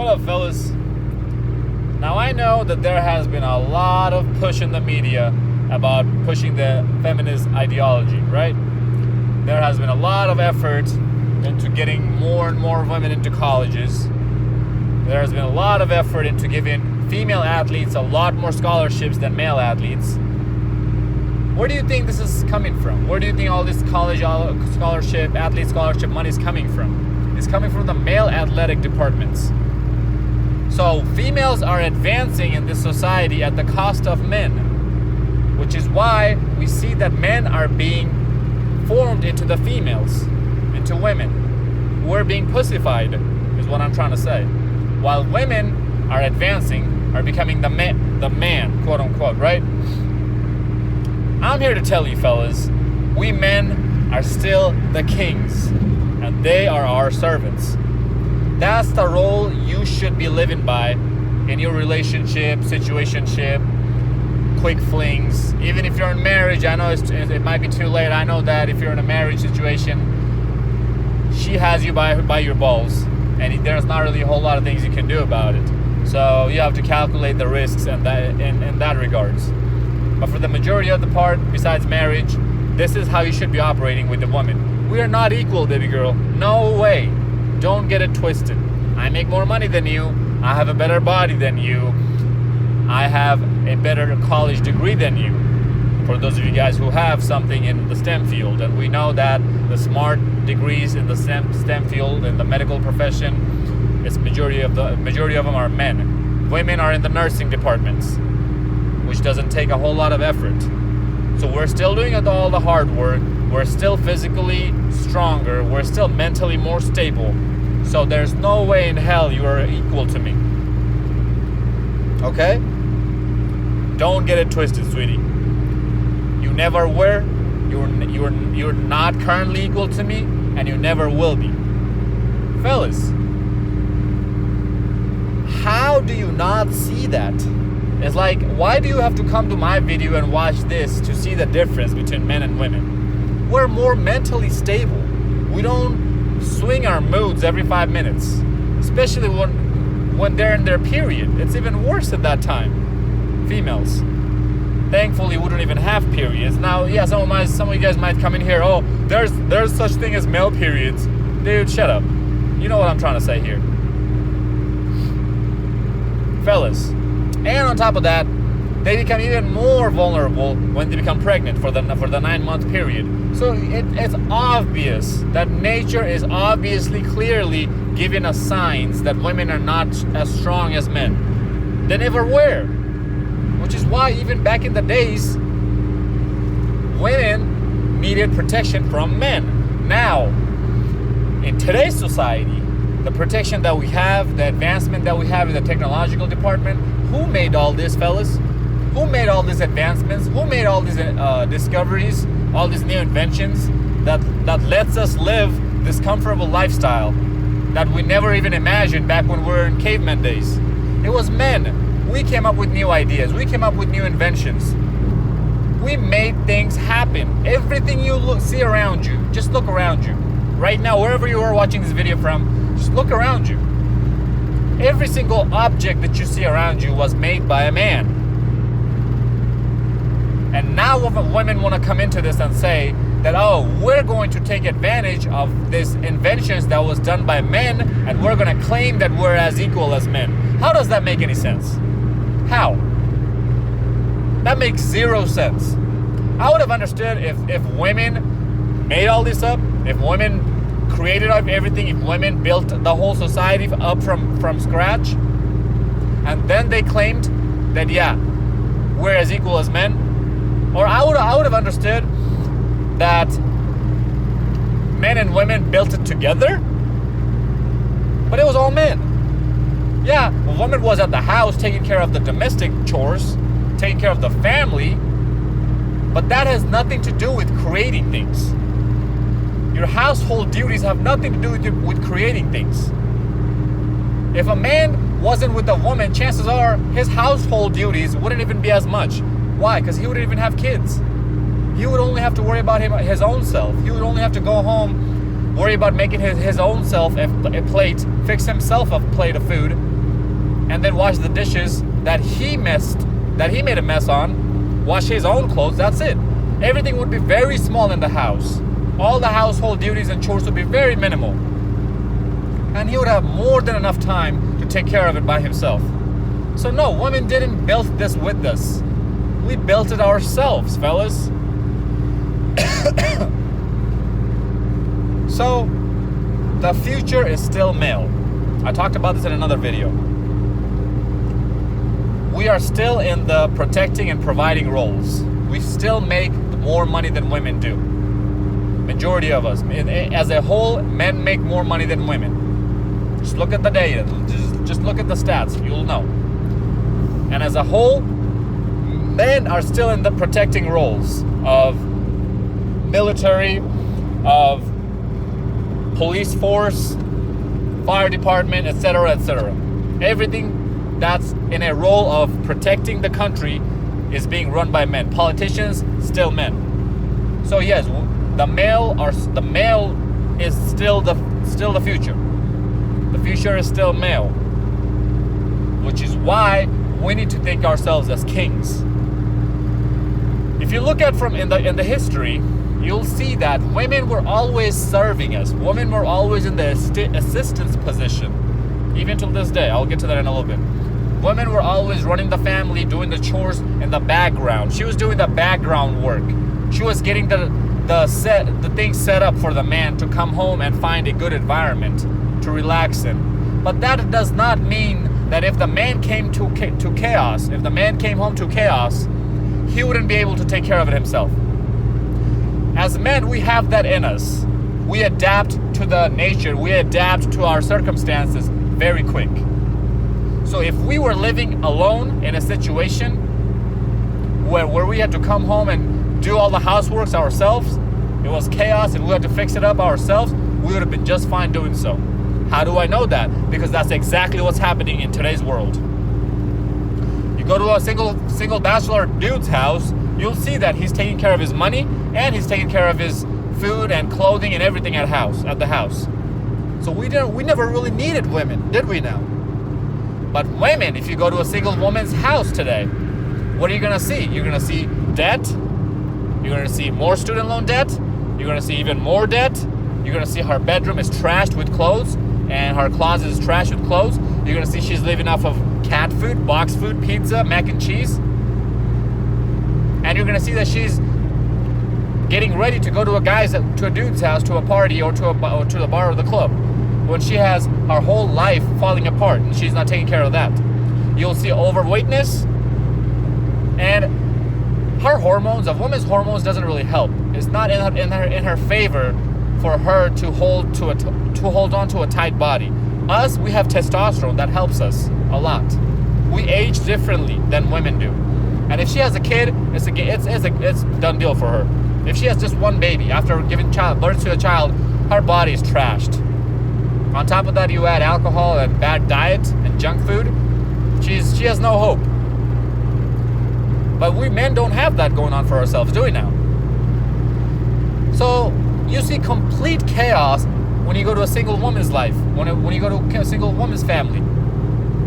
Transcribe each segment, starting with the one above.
What up, fellas? Now, I know that there has been a lot of push in the media about pushing the feminist ideology, right? There has been a lot of effort into getting more and more women into colleges. There has been a lot of effort into giving female athletes a lot more scholarships than male athletes. Where do you think this is coming from? Where do you think all this college scholarship, athlete scholarship money is coming from? It's coming from the male athletic departments. So females are advancing in this society at the cost of men, which is why we see that men are being formed into the females, into women. We're being pussified, is what I'm trying to say. While women are advancing, are becoming the man, quote unquote, right? I'm here to tell you, fellas, we men are still the kings, and they are our servants. That's the role you should be living by in your relationship, situationship, quick flings. Even if you're in marriage, I know it might be too late. I know that if you're in a marriage situation, she has you by your balls, and there's not really a whole lot of things you can do about it. So you have to calculate the risks in that regards. But for the majority of the part, besides marriage, this is how you should be operating with the woman. We are not equal, baby girl. No way. Don't get it twisted. I make more money than you. I have a better body than you. I have a better college degree than you. For those of you guys who have something in the STEM field, and we know that the smart degrees in the STEM field, in the medical profession, majority of them are men. Women are in the nursing departments, which doesn't take a whole lot of effort. So we're still doing all the hard work. We're still physically stronger. We're still mentally more stable. So there's no way in hell you are equal to me. Okay? Don't get it twisted, sweetie. You never were. You're not currently equal to me, and you never will be. Fellas, how do you not see that? It's like, why do you have to come to my video and watch this to see the difference between men and women? We're more mentally stable. We don't swing our moods every 5 minutes, especially when they're in their period. It's even worse at that time. Females, thankfully, we don't even have periods. Now, yeah, some of you guys might come in here, oh, there's such thing as male periods. Dude, shut up. You know what I'm trying to say here. Fellas, and on top of that, they become even more vulnerable when they become pregnant for the 9-month period. So it's obvious that nature is obviously clearly giving us signs that women are not as strong as men. They never were. Which is why even back in the days, women needed protection from men. Now, in today's society, the protection that we have, the advancement that we have in the technological department, who made all this, fellas? Who made all these advancements? Who made all these discoveries, all these new inventions that lets us live this comfortable lifestyle that we never even imagined back when we were in caveman days? It was men. We came up with new ideas. We came up with new inventions. We made things happen. Everything you see around you, just look around you. Right now, wherever you are watching this video from, just look around you. Every single object that you see around you was made by a man. And now women want to come into this and say that, oh, we're going to take advantage of these inventions that was done by men, and we're going to claim that we're as equal as men. How does that make any sense? How? That makes zero sense. I would have understood if women made all this up, if women created everything, if women built the whole society up from scratch, and then they claimed that, yeah, we're as equal as men. Or I would have understood that men and women built it together, but it was all men. Yeah, a woman was at the house taking care of the domestic chores, taking care of the family, but that has nothing to do with creating things. Your household duties have nothing to do with creating things. If a man wasn't with a woman, chances are his household duties wouldn't even be as much. Why? Because he wouldn't even have kids. He would only have to worry about his own self. He would only have to go home, worry about making his own self a plate, fix himself a plate of food, and then wash the dishes that he made a mess on, wash his own clothes, that's it. Everything would be very small in the house. All the household duties and chores would be very minimal. And he would have more than enough time to take care of it by himself. So no, women didn't build this with us. We built it ourselves, fellas. So, the future is still male. I talked about this in another video. We are still in the protecting and providing roles. We still make more money than women do. Majority of us. As a whole, men make more money than women. Just look at the data. Just look at the stats. You'll know. And as a whole, men are still in the protecting roles of military, of police force, fire department, etc., etc. Everything that's in a role of protecting the country is being run by men. Politicians, still men. So yes, the male is still the future. The future is still male, which is why we need to think ourselves as kings. If you look at in the history, you'll see that women were always serving us. Women were always in the assistance position, even till this day. I'll get to that in a little bit. Women were always running the family, doing the chores in the background. She was doing the background work. She was getting the things set up for the man to come home and find a good environment to relax in. But that does not mean that if the man came to chaos, if the man came home to chaos, he wouldn't be able to take care of it himself. As men, we have that in us. We adapt to the nature, we adapt to our circumstances very quick. So if we were living alone in a situation where we had to come home and do all the houseworks ourselves, it was chaos and we had to fix it up ourselves, we would have been just fine doing so. How do I know that? Because that's exactly what's happening in today's world. You go to a single bachelor dude's house, you'll see that he's taking care of his money and he's taking care of his food and clothing and everything at the house. So we never really needed women, did we now? But women, if you go to a single woman's house today, what are you gonna see? You're gonna see debt. You're gonna see more student loan debt. You're gonna see even more debt. You're gonna see her bedroom is trashed with clothes and her closet is trashed with clothes. You're gonna see she's living off of cat food, box food, pizza, mac and cheese. And you're gonna see that she's getting ready to go to a dude's house, to a party, or to the bar or the club, when she has her whole life falling apart and she's not taking care of that. You'll see overweightness, and her hormones, a woman's hormones, doesn't really help. It's not in her favor for her to hold on to a tight body. Us, we have testosterone that helps us a lot. We age differently than women do. And if she has a kid, it's a done deal for her. If she has just one baby, after giving birth to a child, her body is trashed. On top of that, you add alcohol and bad diet and junk food, she has no hope. But we men don't have that going on for ourselves, do we now? So you see complete chaos when you go to a single woman's life, when you go to a single woman's family,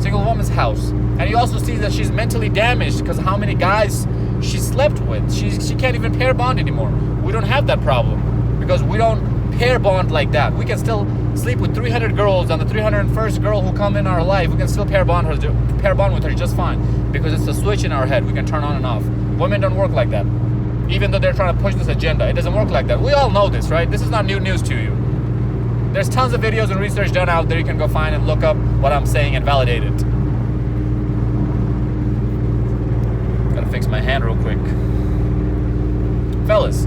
single woman's house. And you also see that she's mentally damaged because how many guys she slept with. She can't even pair bond anymore. We don't have that problem because we don't pair bond like that. We can still sleep with 300 girls, and the 301st girl who come in our life, we can still pair bond with her just fine because it's a switch in our head we can turn on and off. Women don't work like that. Even though they're trying to push this agenda, it doesn't work like that. We all know this, right? This is not new news to you. There's tons of videos and research done out there. You can go find and look up what I'm saying and validate it. Gotta fix my hand real quick. Fellas,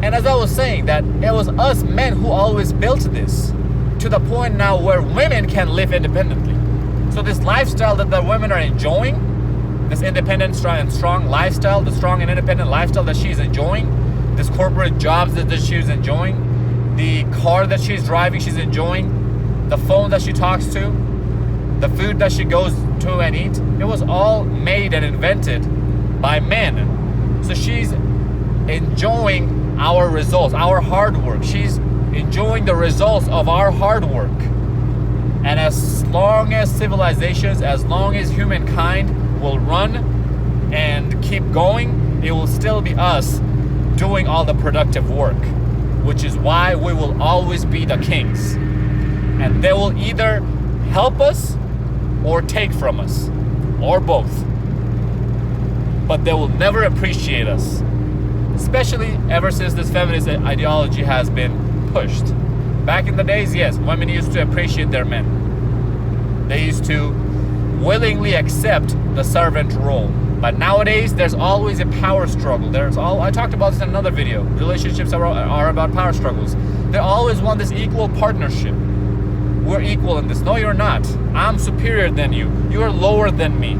and as I was saying, that it was us men who always built this to the point now where women can live independently. So this lifestyle that the women are enjoying, this independent, strong lifestyle, the strong and independent lifestyle that she's enjoying, this corporate jobs that she's enjoying, the car that she's driving, she's enjoying, the phone that she talks to, the food that she goes to and eat, it was all made and invented by men. So she's enjoying our results, our hard work. She's enjoying the results of our hard work. And as long as civilizations, as long as humankind will run and keep going, it will still be us doing all the productive work, which is why we will always be the kings. And they will either help us or take from us, or both. But they will never appreciate us, especially ever since this feminist ideology has been pushed. Back in the days, yes, women used to appreciate their men. They used to willingly accept the servant role. But nowadays, there's always a power struggle. I talked about this in another video. Relationships are about power struggles. They always want this equal partnership. We're equal in this. No, you're not. I'm superior than you. You are lower than me.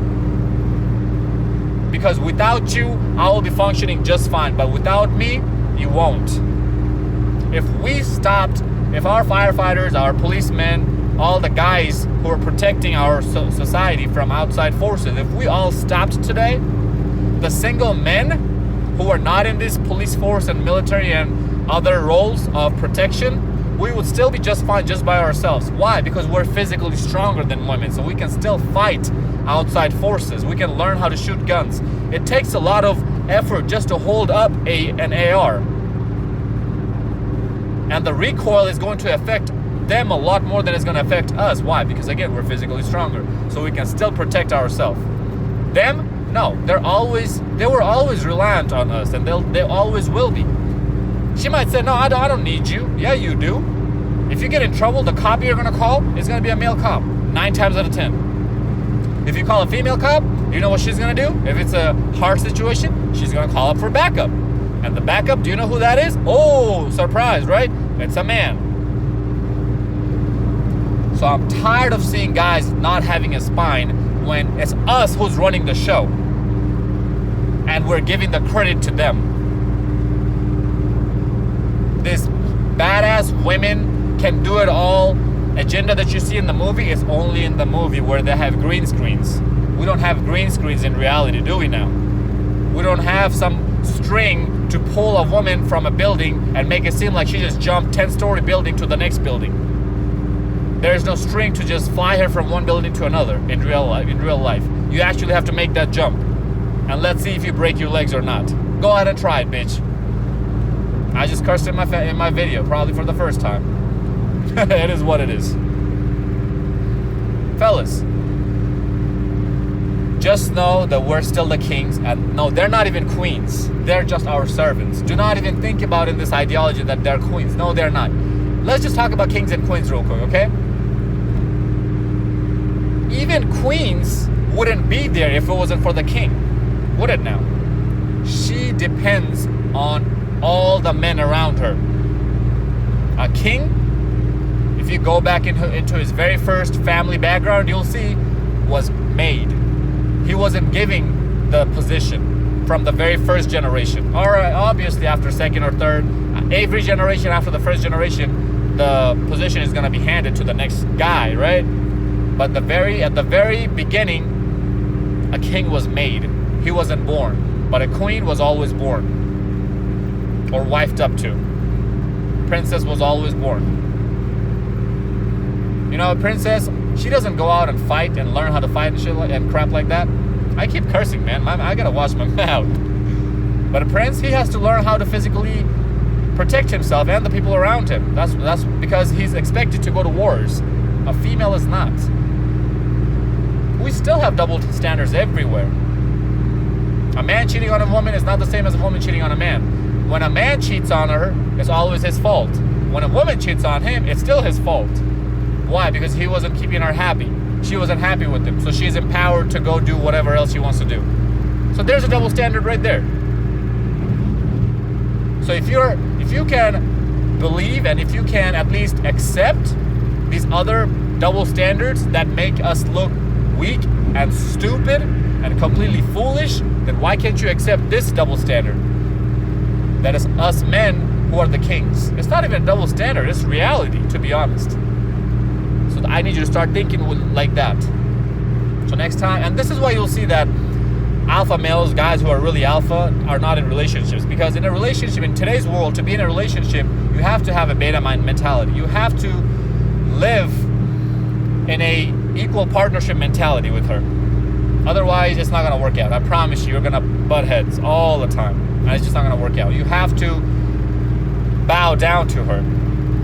Because without you, I will be functioning just fine. But without me, you won't. If our firefighters, our policemen, all the guys who are protecting our society from outside forces, if we all stopped today, the single men who are not in this police force and military and other roles of protection, we would still be just fine just by ourselves. Why? Because we're physically stronger than women, so we can still fight outside forces. We can learn how to shoot guns. It takes a lot of effort just to hold up an AR. And the recoil is going to affect them a lot more than it's going to affect us. Why? Because again, we're physically stronger, so we can still protect ourselves. Them, no, they were always reliant on us, and they always will be. She might say, no, I don't need you. Yeah, you do. If you get in trouble, the cop you're going to call is going to be a male cop, 9 times out of 10. If you call a female cop, you know what she's going to do? If it's a hard situation, she's going to call up for backup. And the backup, do you know who that is? Oh, surprise, right? It's a man. So I'm tired of seeing guys not having a spine when it's us who's running the show. And we're giving the credit to them. This badass women can do it all agenda that you see in the movie is only in the movie where they have green screens. We don't have green screens in reality, do we now? We don't have some string to pull a woman from a building and make it seem like she just jumped 10-story building to the next building. There's no string to just fly her from one building to another in real life. You actually have to make that jump. And let's see if you break your legs or not. Go ahead and try it, bitch. I just cursed in my video, probably for the first time. It is what it is. Fellas, just know that we're still the kings, and no, they're not even queens. They're just our servants. Do not even think about in this ideology that they're queens. No, they're not. Let's just talk about kings and queens real quick, okay? Even queens wouldn't be there if it wasn't for the king, would it now? She depends on all the men around her. A king, if you go back into his very first family background, you'll see, was made. He wasn't giving the position from the very first generation. Or obviously after second or third, every generation after the first generation, the position is going to be handed to the next guy, right? But at the very beginning, a king was made. He wasn't born. But a queen was always born. Or wifed up to. Princess was always born. You know, a princess, she doesn't go out and fight and learn how to fight and shit and crap like that. I keep cursing, man. I gotta watch my mouth. But a prince, he has to learn how to physically protect himself and the people around him. That's because he's expected to go to wars. A female is not. We still have double standards everywhere. A man cheating on a woman is not the same as a woman cheating on a man. When a man cheats on her, it's always his fault. When a woman cheats on him, it's still his fault. Why? Because he wasn't keeping her happy. She wasn't happy with him. So she's empowered to go do whatever else she wants to do. So there's a double standard right there. So if you can believe and if you can at least accept these other double standards that make us look weak and stupid and completely foolish, then why can't you accept this double standard? That is us men who are the kings. It's not even a double standard, it's reality, to be honest. So I need you to start thinking like that. So next time, and this is why you'll see that alpha males, guys who are really alpha, are not in relationships. Because in a relationship, in today's world, to be in a relationship, you have to have a beta mind mentality. You have to live in a equal partnership mentality with her. Otherwise, it's not going to work out. I promise you're going to butt heads all the time. And it's just not going to work out. You have to bow down to her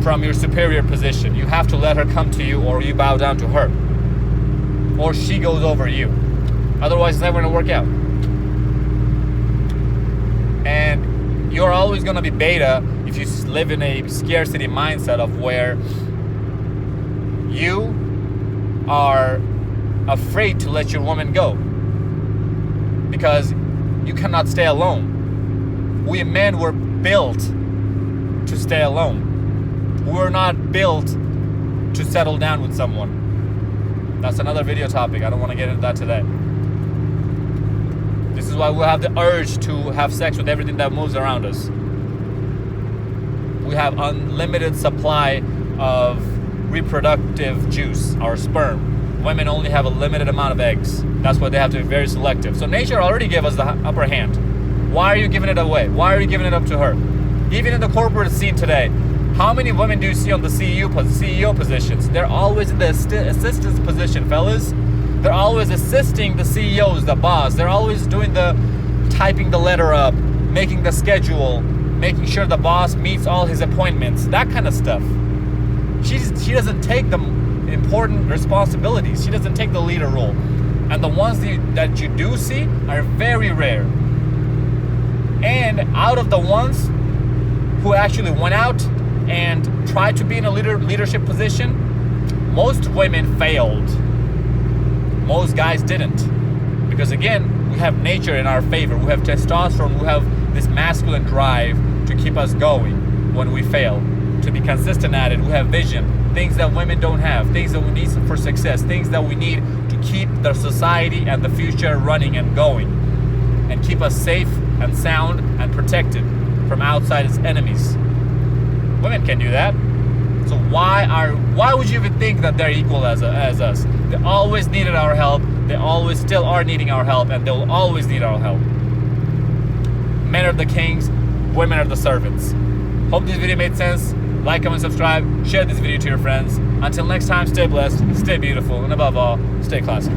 from your superior position. You have to let her come to you, or you bow down to her. Or she goes over you. Otherwise, it's never going to work out. And you're always going to be beta if you live in a scarcity mindset of where you are afraid to let your woman go because you cannot stay alone. We men were built to stay alone. We're not built to settle down with someone. That's another video topic. I don't want to get into that today. This is why we have the urge to have sex with everything that moves around us. We have unlimited supply of reproductive juice, our sperm. Women only have a limited amount of eggs. That's why they have to be very selective. So nature already gave us the upper hand. Why are you giving it away? Why are you giving it up to her? Even in the corporate scene today, how many women do you see on the CEO positions? They're always in the assistance position, fellas. They're always assisting the CEOs, the boss. They're always doing typing the letter up, making the schedule, making sure the boss meets all his appointments, that kind of stuff. She doesn't take the important responsibilities. She doesn't take the leader role. And the ones that you do see are very rare. And out of the ones who actually went out and tried to be in a leadership position, most women failed. Most guys didn't. Because again, we have nature in our favor. We have testosterone. We have this masculine drive to keep us going when we fail. To be consistent at it. We have vision. Things that women don't have. Things that we need for success. Things that we need to keep the society and the future running and going. And keep us safe and sound and protected from outside's enemies. Women can do that. So why would you even think that they're equal as us? They always needed our help. They always still are needing our help, and they'll always need our help. Men are the kings, women are the servants. Hope this video made sense. Like, comment, subscribe, share this video to your friends. Until next time, stay blessed, stay beautiful, and above all, stay classy.